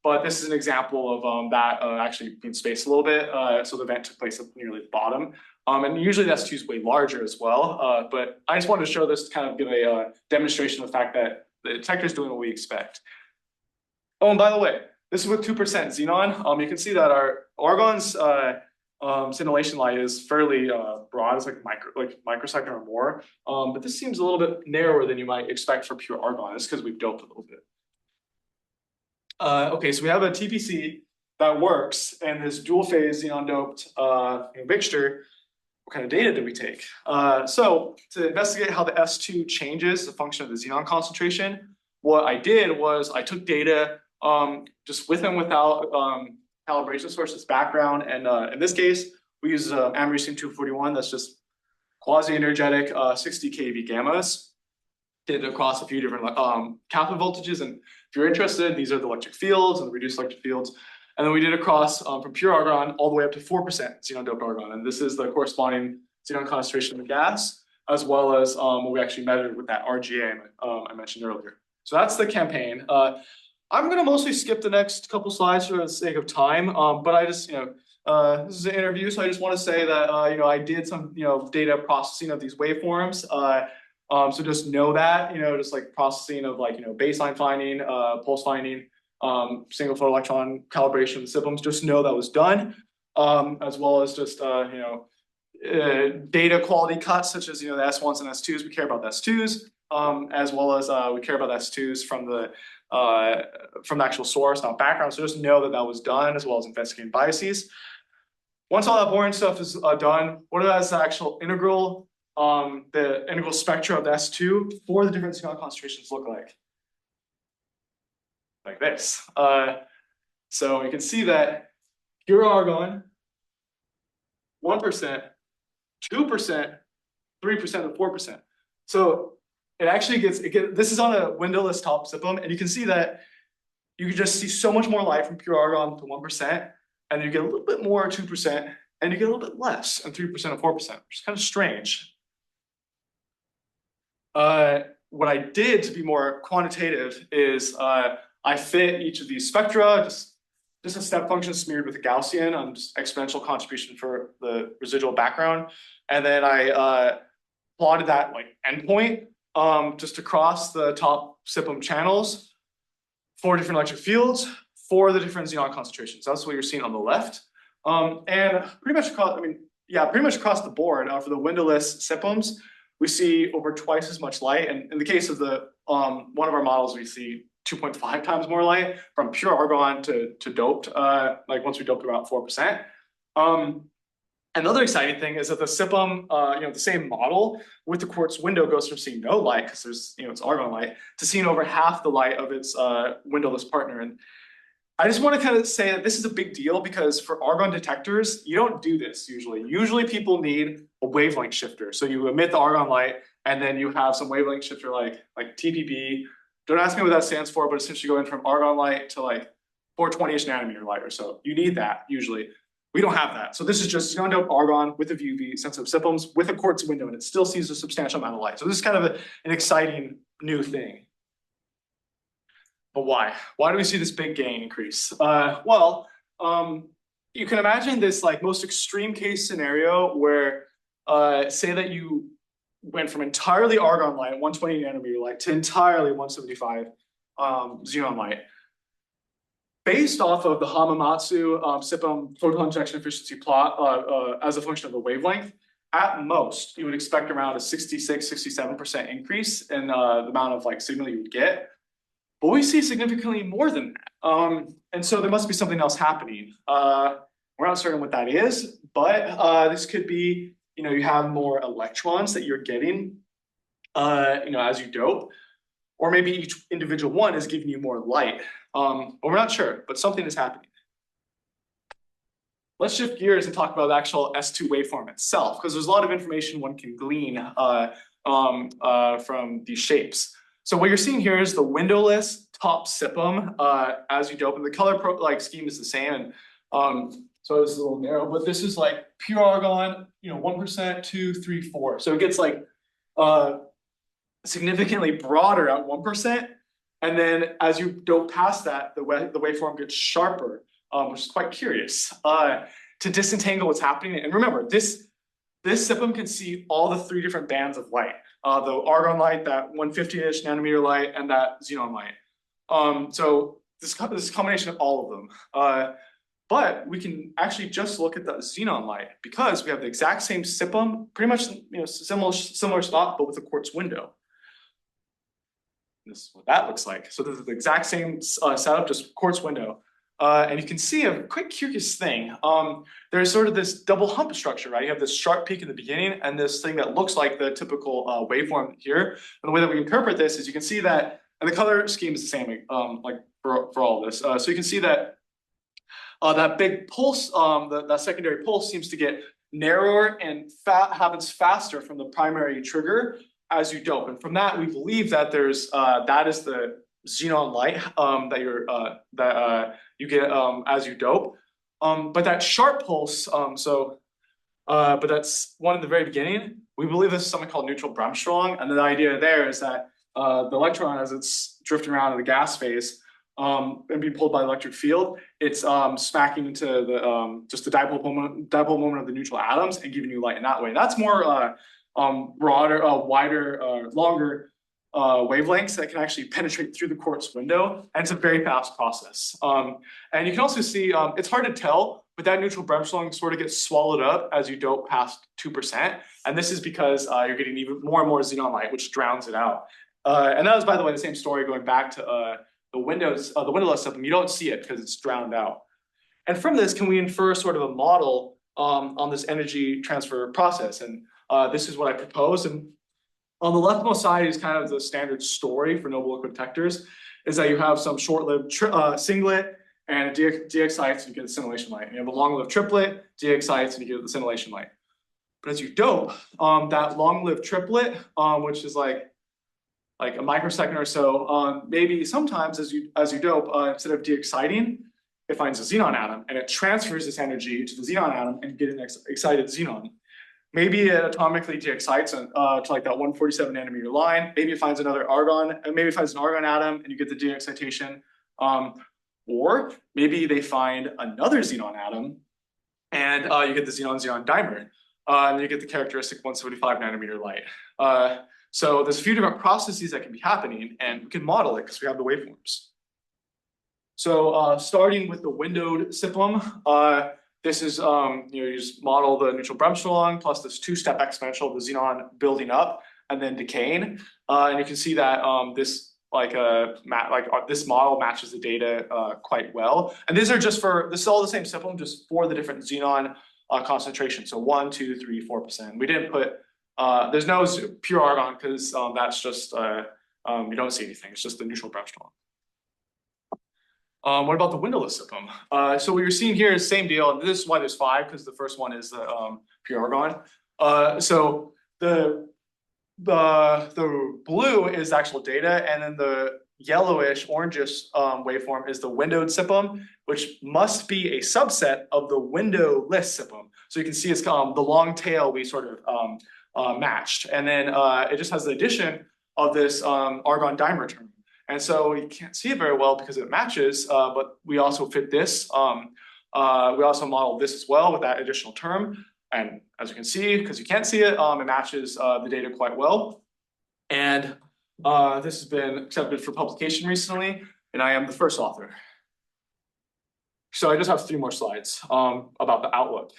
[SPEAKER 2] But this is an example of that actually being spaced a little bit. So the event took place at nearly the bottom. And usually the S2 is way larger as well. But I just wanted to show this to kind of give a demonstration of the fact that the detector is doing what we expect. Oh, and by the way, this is with 2% xenon. You can see that our argon's scintillation light is fairly broad. It's like microsecond or more. But this seems a little bit narrower than you might expect for pure argon. It's because we've doped a little bit. Okay, so we have a TPC that works, and this dual phase Xenon-doped mixture. What kind of data did we take? So to investigate how the S2 changes the function of the xenon concentration, what I did was I took data just with and without calibration sources background, and in this case we use americium 241. That's just quasi-energetic 60 kV gammas. Did it across a few different cathode voltages, and if you're interested, these are the electric fields and the reduced electric fields. And then we did across from pure argon all the way up to 4% xenon-doped argon, and this is the corresponding xenon concentration of the gas, as well as what we actually measured with that RGA I mentioned earlier. So that's the campaign. I'm gonna mostly skip the next couple slides for the sake of time, but I just, this is an interview, so I just want to say that, I did some, data processing of these waveforms. So just know that, just like processing of like, baseline finding, pulse finding, single photoelectron calibration of the SIPMs, just know that was done, as well as just, data quality cuts, such as, the S1s and S2s, we care about the S2s, as well as we care about the S2s from the actual source, not background. So just know that that was done, as well as investigating biases. Once all that boring stuff is done, what is the actual integral, the integral spectra of the S2 for the different xenon concentrations look like? Like this. So you can see that pure argon, 1%, 2%, 3%, and 4%. So it actually gets, this is on a windowless top SIPM, and you can see that you can just see so much more light from pure argon to 1%, and you get a little bit more 2%, and you get a little bit less and 3% and 4%, which is kind of strange. What I did to be more quantitative is I fit each of these spectra, just a step function smeared with a Gaussian on just exponential contribution for the residual background. And then I plotted that like endpoint just across the top SIPM channels, 4 different electric fields, for the different xenon concentrations. That's what you're seeing on the left. And pretty much across the board for the windowless SIPMs, we see over twice as much light. And in the case of the one of our models, we see 2.5 times more light from pure argon to doped, like once we doped about 4%. Another exciting thing is that the SIPM, the same model with the quartz window goes from seeing no light, because there's, it's argon light, to seeing over half the light of its windowless partner. And I just want to kind of say that this is a big deal, because for argon detectors, you don't do this usually. Usually people need a wavelength shifter. So you emit the argon light, and then you have some wavelength shifter like TPB. Don't ask me what that stands for, but essentially going from argon light to like 420-ish nanometer light or so. You need that usually. We don't have that. So this is just xenon-doped argon with a VUV sensitive SIPMs with a quartz window, and it still sees a substantial amount of light. So this is kind of an exciting new thing. But why? Why do we see this big gain increase? You can imagine this like most extreme case scenario where say that you went from entirely argon light, 120 nanometer light, to entirely 175 xenon light. Based off of the Hamamatsu SIPM photon injection efficiency plot as a function of the wavelength, at most, you would expect around a 66-67% increase in the amount of like signal you would get. But we see significantly more than that. And so there must be something else happening. We're not certain what that is, but this could be, you have more electrons that you're getting, as you dope, or maybe each individual one is giving you more light. But we're not sure, but something is happening. Let's shift gears and talk about the actual S2 waveform itself, because there's a lot of information one can glean from these shapes. So what you're seeing here is the windowless top SIPM as you dope, and the color scheme is the same. And so it's a little narrow, but this is like pure argon, 1%, 2, 3, 4. So it gets like significantly broader at 1%. And then as you dope past that, the waveform gets sharper, which is quite curious to disentangle what's happening. And remember, this SIPM can see all the 3 different bands of light, the argon light, that 150-ish nanometer light, and that xenon light. So this is a combination of all of them. But we can actually just look at the xenon light, because we have the exact same SIPM, pretty much similar spot, but with a quartz window. This is what that looks like. So this is the exact same setup, just quartz window. And you can see a quick curious thing. There's sort of this double hump structure, right? You have this sharp peak in the beginning and this thing that looks like the typical waveform here. And the way that we interpret this is you can see that, and the color scheme is the same, like for all of this. So you can see that that big pulse, that secondary pulse seems to get narrower and happens faster from the primary trigger as you dope. And from that, we believe that there's that is the xenon light that you get as you dope. But that sharp pulse, but that's one in the very beginning. We believe this is something called neutral Bremsstrahlung, and the idea there is that the electron, as it's drifting around in the gas phase, and being pulled by electric field, it's smacking into the just the dipole moment of the neutral atoms and giving you light in that way. That's more broader, wider, longer wavelengths that can actually penetrate through the quartz window, and it's a very fast process. And you can also see it's hard to tell, but that neutral Bremsstrahlung sort of gets swallowed up as you dope past 2%, and this is because you're getting even more and more xenon light, which drowns it out. And that was, by the way, the same story going back to the windowless system. You don't see it because it's drowned out. And from this, can we infer sort of a model on this energy transfer process? And this is what I propose. And on the leftmost side is kind of the standard story for noble liquid detectors, is that you have some short-lived singlet and a DX sites, and you get the scintillation light. And you have a long-lived triplet, DX sites, and you get the scintillation light. But as you dope, that long-lived triplet, which is like a microsecond or so, maybe sometimes as you dope, instead of de-exciting, it finds a xenon atom and it transfers this energy to the xenon atom and get an excited xenon. Maybe it atomically de-excites to like that 147 nanometer line. Maybe it finds another argon, and maybe it finds an argon atom and you get the de-excitation. Or maybe they find another xenon atom and you get the xenon-xenon dimer. And you get the characteristic 175 nanometer light. So there's a few different processes that can be happening, and we can model it because we have the waveforms. So starting with the windowed SIPLM, this is, you just model the neutral Bremsstrahlung plus this two-step exponential of the xenon building up and then decaying. And you can see that this this model matches the data quite well. And these are just this is all the same SIPLM, just for the different xenon concentration. So 1, 2, 3, 4%. We didn't put, there's no pure argon because that's just, you don't see anything. It's just the neutral Bremsstrahlung. What about the windowless SIPLM? So what you're seeing here is the same deal. And this is why there's 5, because the first one is the pure argon. So the blue is actual data, and then the yellowish, orangish waveform is the windowed SIPLM, which must be a subset of the windowless SIPLM. So you can see it's the long tail we sort of matched. And then it just has the addition of this argon dimer term. And so you can't see it very well because it matches, but we also fit this. We also modeled this as well with that additional term. And as you can see, because you can't see it, it matches the data quite well. And this has been accepted for publication recently, and I am the first author. So I just have 3 more slides about the outlook,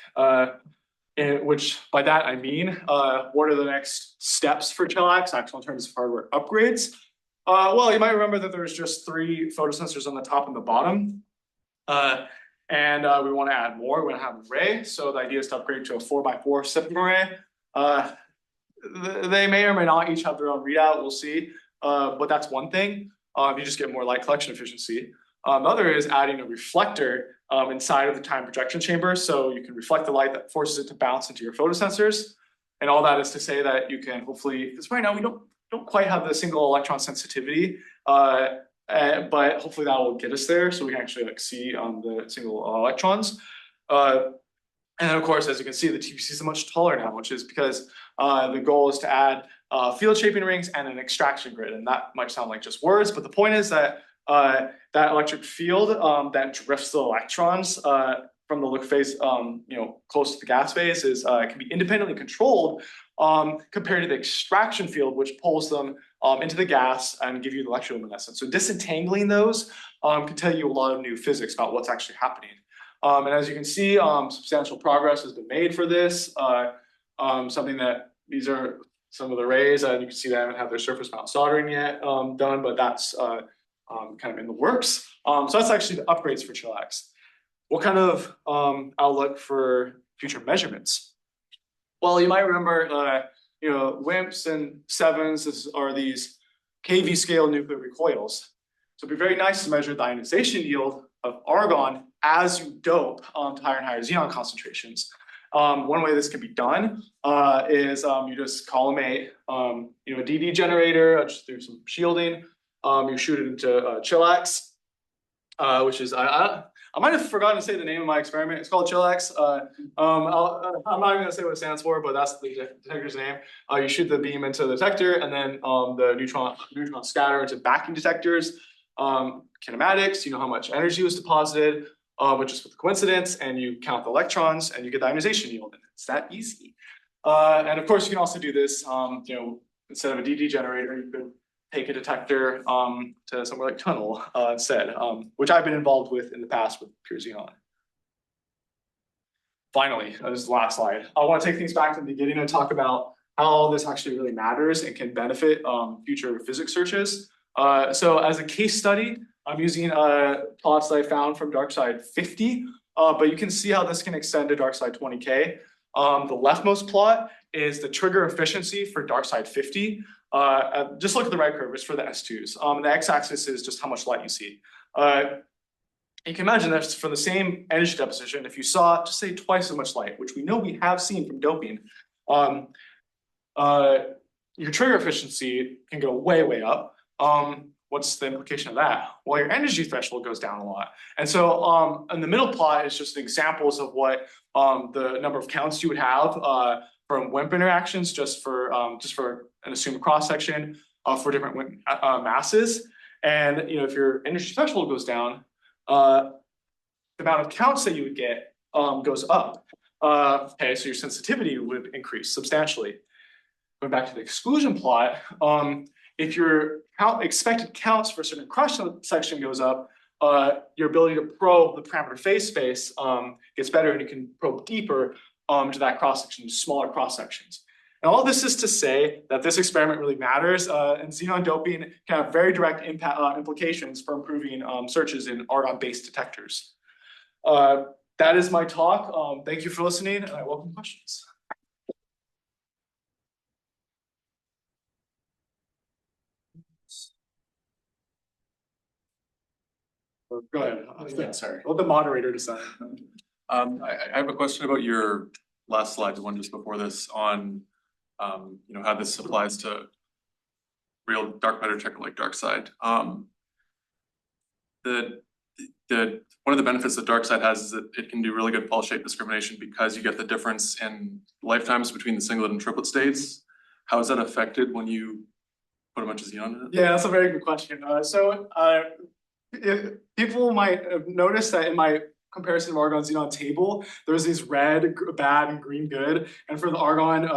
[SPEAKER 2] which by that I mean, what are the next steps for CHILLAX, actual in terms of hardware upgrades? Well, you might remember that there's just 3 photosensors on the top and the bottom. And we want to add more. We want to have an array. So the idea is to upgrade to a 4x4 SIPLM array. They may or may not each have their own readout. We'll see. But that's one thing. You just get more light collection efficiency. The other is adding a reflector inside of the time projection chamber. So you can reflect the light that forces it to bounce into your photosensors. And all that is to say that you can hopefully, because right now we don't quite have the single electron sensitivity, but hopefully that will get us there so we can actually see the single electrons. And then of course, as you can see, the TPCs are much taller now, which is because the goal is to add field shaping rings and an extraction grid. And that might sound like just words, but the point is that that electric field that drifts the electrons from the liquid phase, close to the gas phase, can be independently controlled compared to the extraction field, which pulls them into the gas and give you the electroluminescence. So disentangling those can tell you a lot of new physics about what's actually happening. And as you can see, substantial progress has been made for this. Something that these are some of the rays, and you can see they haven't had their surface mount soldering yet done, but that's kind of in the works. So that's actually the upgrades for CHILLAX. What kind of outlook for future measurements? Well, you might remember, WIMPs and 7s are these kV scale nuclear recoils. So it'd be very nice to measure the ionization yield of argon as you dope to higher and higher xenon concentrations. One way this can be done is you just collimate a DD generator just through some shielding. You shoot it into CHILLAX, which is I might have forgotten to say the name of my experiment. It's called CHILLAX. I'm not even going to say what it stands for, but that's the detector's name. You shoot the beam into the detector, and then the neutron scatter into backing detectors. kinematics, you know how much energy was deposited, which is with coincidence, and you count the electrons, and you get the ionization yield. And it's that easy. And of course, you can also do this, you know, instead of a DD generator, you could take a detector to somewhere like tunnel instead, which I've been involved with in the past with pure xenon. Finally, this is the last slide. I want to take things back to the beginning and talk about how all this actually really matters and can benefit future physics searches. So as a case study, I'm using plots that I found from darkside 50, but you can see how this can extend to darkside 20K. The leftmost plot is the trigger efficiency for darkside 50. Just look at the right curve, it's for the S2s. The x-axis is just how much light you see. You can imagine that for the same energy deposition, if you saw, just say twice as much light, which we know we have seen from doping, your trigger efficiency can go way, way up. What's the implication of that? Well, your energy threshold goes down a lot. And so in the middle plot is just examples of what the number of counts you would have from WIMP interactions just for an assumed cross-section for different WIMP masses. And you know, if your energy threshold goes down, the amount of counts that you would get goes up. Okay, so your sensitivity would increase substantially. Going back to the exclusion plot, if your expected counts for a certain cross-section goes up, your ability to probe the parameter phase space gets better, and you can probe deeper to that cross-section, smaller cross-sections. And all this is to say that this experiment really matters, and xenon doping can have very direct implications for improving searches in argon-based detectors. That is my talk. Thank you for listening, and I welcome questions. Go ahead. Yeah, sorry. Let the moderator decide.
[SPEAKER 3] I have a question about your last slide, the one just before this, on you know, how this applies to real dark matter detector like darkside. One of the benefits that darkside has is that it can do really good pulse shape discrimination because you get the difference in lifetimes between the singlet and triplet states. How is that affected when you put a bunch of xenon in it?
[SPEAKER 2] Yeah, that's a very good question. People might have noticed that in my comparison of argon xenon table, there's these red, bad, and green, good. And for the argon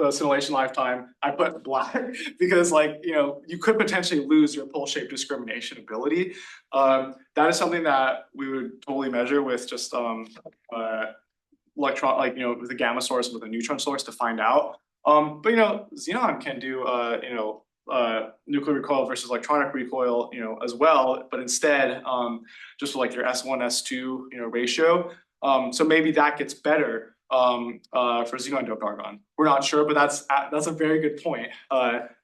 [SPEAKER 2] scintillation lifetime, I put black because, like, you know, you could potentially lose your pulse shape discrimination ability. That is something that we would totally measure with just electron, like, you know, with a gamma source and with a neutron source to find out. But you know, xenon can do you know, nuclear recoil versus electronic recoil, you know, as well, but instead just like your S1 S2, you know, ratio. So maybe that gets better for xenon-doped argon. We're not sure, but that's a very good point.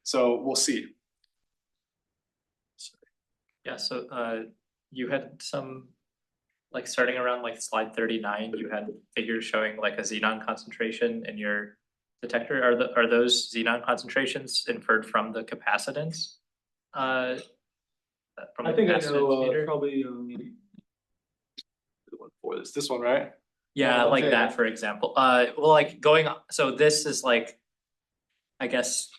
[SPEAKER 2] So we'll see.
[SPEAKER 4] Yeah, so you had some, like, starting around like slide 39, you had figures showing like a xenon concentration in your detector. Are those xenon concentrations inferred from the capacitance?
[SPEAKER 1] I think I know probably
[SPEAKER 2] The one for this one, right?
[SPEAKER 4] Yeah,
[SPEAKER 2] Oh,
[SPEAKER 4] like
[SPEAKER 2] okay.
[SPEAKER 4] that, for example. Well, like going, so this is like, I guess,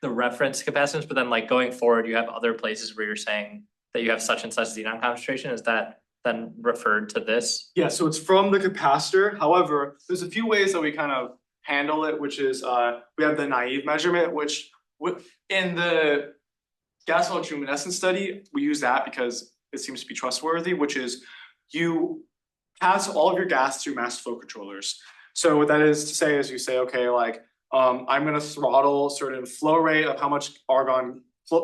[SPEAKER 4] the reference capacitance, but then like going forward, you have other places where you're saying that you have such and such xenon concentration. Is that then referred to this?
[SPEAKER 2] Yeah, so it's from the capacitor. However, there's a few ways that we kind of handle it, which is we have the naive measurement, which in the gas electroluminescence study, we use that because it seems to be trustworthy, which is you pass all of your gas through mass flow controllers. So what that is to say is you say, okay, like I'm going to throttle certain flow rate of how much argon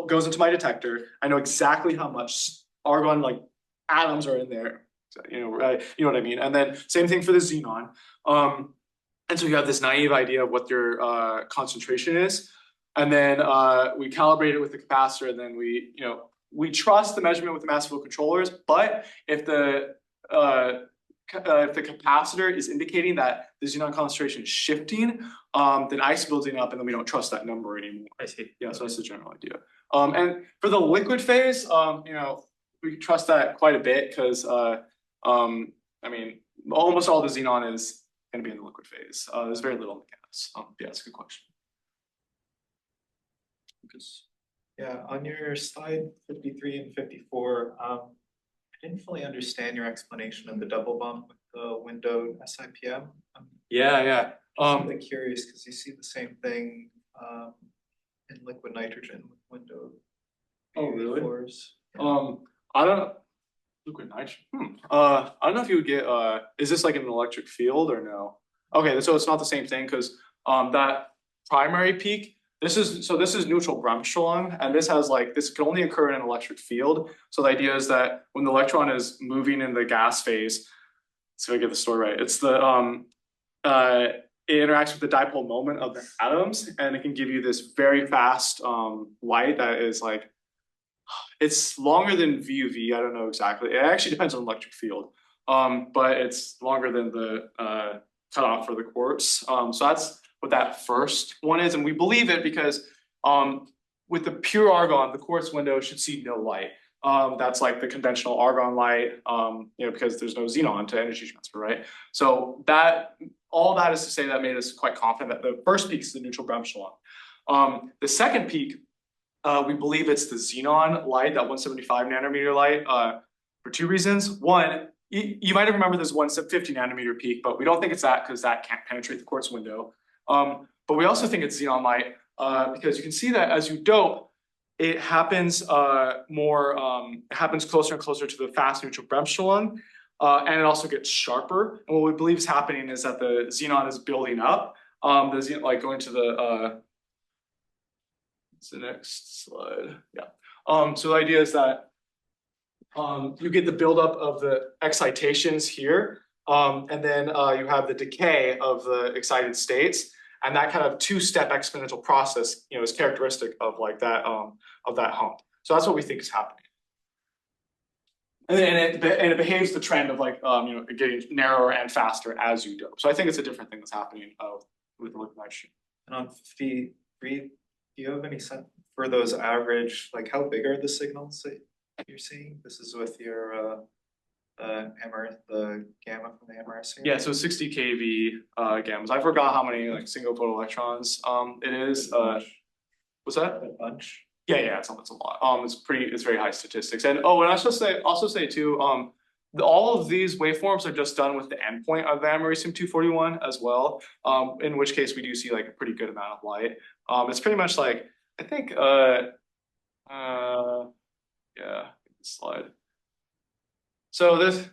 [SPEAKER 2] goes into my detector. I know exactly how much argon like atoms are in there. You know what I mean? And then same thing for the xenon. And so you have this naive idea of what your concentration is. And then we calibrate it with the capacitor, and then we trust the measurement with the mass flow controllers. But if the capacitor is indicating that the xenon concentration is shifting, then ice building up, and then we don't trust that number anymore.
[SPEAKER 4] I see.
[SPEAKER 2] Yeah, so that's the general idea. And for the liquid phase, you know, we trust that quite a bit because I mean, almost all the xenon is going to be in the liquid phase. There's very little in the gas. Yeah, that's a good question.
[SPEAKER 5] Yeah, on your slide 53 and 54, I didn't fully understand your explanation of the double bump with the windowed SIPM. I'm
[SPEAKER 2] Yeah.
[SPEAKER 5] really curious because you see the same thing in liquid nitrogen with windowed
[SPEAKER 2] Oh, really?
[SPEAKER 5] cores.
[SPEAKER 2] I don't. Liquid nitrogen. I don't know if you would get. Is this like an electric field or no? Okay, so it's not the same thing because that primary peak. This is neutral bremsstrahlung, and this has like this can only occur in an electric field. So the idea is that when the electron is moving in the gas phase, so I get the story right. It's the it interacts with the dipole moment of the atoms, and it can give you this very fast light that is like. It's longer than VUV. I don't know exactly. It actually depends on electric field, but it's longer than the cutoff for the quartz. So that's what that first one is, and we believe it because with the pure argon, the quartz window should see no light. That's like the conventional argon light, because there's no xenon to energy transfer, right? So all that is to say that made us quite confident that the first peak is the neutral bremsstrahlung. The second peak. We believe it's the xenon light, that 175 nanometer light, for two reasons. One, you might have remembered this 150 nanometer peak, but we don't think it's that because that can't penetrate the quartz window. But we also think it's xenon light because you can see that as you dope, it happens it happens closer and closer to the fast neutral bremsstrahlung, and it also gets sharper. And what we believe is happening is that the xenon is building up. The xenon, like going to the it's the next slide. Yeah. So the idea is that you get the buildup of the excitations here, and then you have the decay of the excited states, and that kind of two-step exponential process, is characteristic of like that of that hump. So that's what we think is happening. And it behaves the trend of like getting narrower and faster as you dope. So I think it's a different thing that's happening with the liquid nitrogen.
[SPEAKER 5] And on 53, do you have any sense for those average, like how big are the signals that you're seeing? This is with your the gamma from the MRS here?
[SPEAKER 2] Yeah, so 60 kV gammas. I forgot how many like single photoelectrons it is. Was that
[SPEAKER 5] A bunch.
[SPEAKER 2] Yeah, it's a lot. It's very high statistics. And and I should also say too, all of these waveforms are just done with the endpoint of the americium 241 as well. In which case we do see like a pretty good amount of light. It's pretty much like I think slide. So this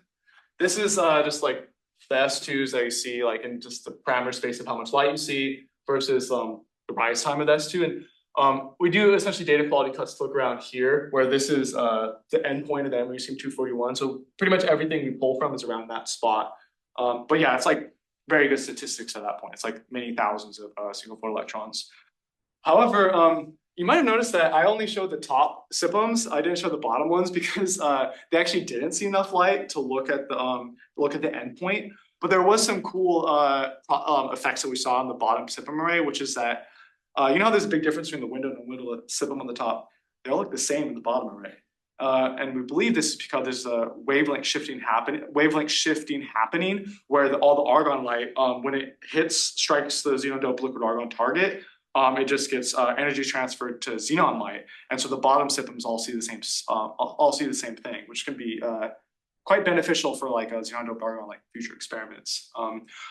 [SPEAKER 2] is just like the S2s that you see like in just the parameter space of how much light you see versus the rise time of the S2. And we do essentially data quality cuts to look around here, where this is the endpoint of the americium 241. So pretty much everything we pull from is around that spot. But yeah, it's like very good statistics at that point. It's like many thousands of single photoelectrons. However, you might have noticed that I only showed the top SIPMs. I didn't show the bottom ones because they actually didn't see enough light to look at the endpoint. But there was some cool effects that we saw on the bottom SIPM array, which is that you know how there's a big difference between the window and the window SIPM on the top. They all look the same in the bottom array. And we believe this is because there's a wavelength shifting happening, where all the argon light, when it strikes the Xenon-doped liquid argon target, it just gets energy transferred to xenon light, and so the bottom SIPMs all see the same thing, which can be quite beneficial for like a Xenon-doped argon like future experiments.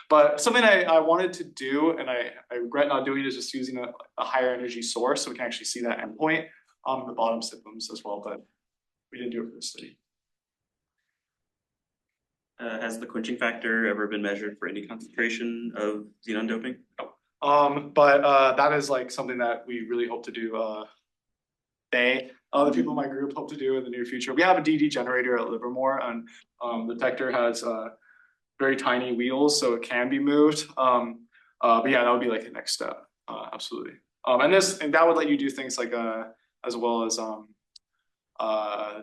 [SPEAKER 2] But something I wanted to do, and I regret not doing, is just using a higher energy source so we can actually see that endpoint in the bottom SIPMs as well. But we didn't do it for this study.
[SPEAKER 6] Has the quenching factor ever been measured for any concentration of xenon doping?
[SPEAKER 2] No. But that is like something that we really hope to do. The people in my group hope to do in the near future. We have a DD generator at Livermore, and the detector has very tiny wheels, so it can be moved. But yeah, that would be like the next step. Absolutely. And that would let you do things like as well as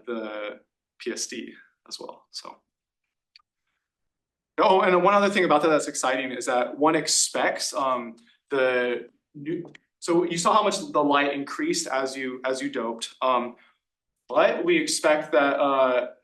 [SPEAKER 2] the PSD as well. So. Oh, and one other thing about that that's exciting is that one expects so you saw how much the light increased as you doped, but we expect that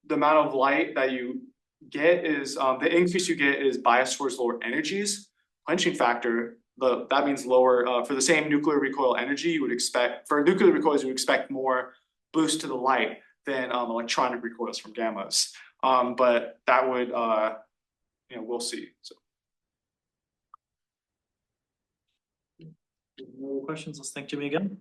[SPEAKER 2] the amount of light that you get is the increase you get is biased towards lower energies. Quenching factor, that means lower, for the same nuclear recoil energy, you would expect, for nuclear recoils, you would expect more boost to the light than electronic recoils from gammas. But that would, we'll see, so.
[SPEAKER 1] No questions, let's thank Jimmy again.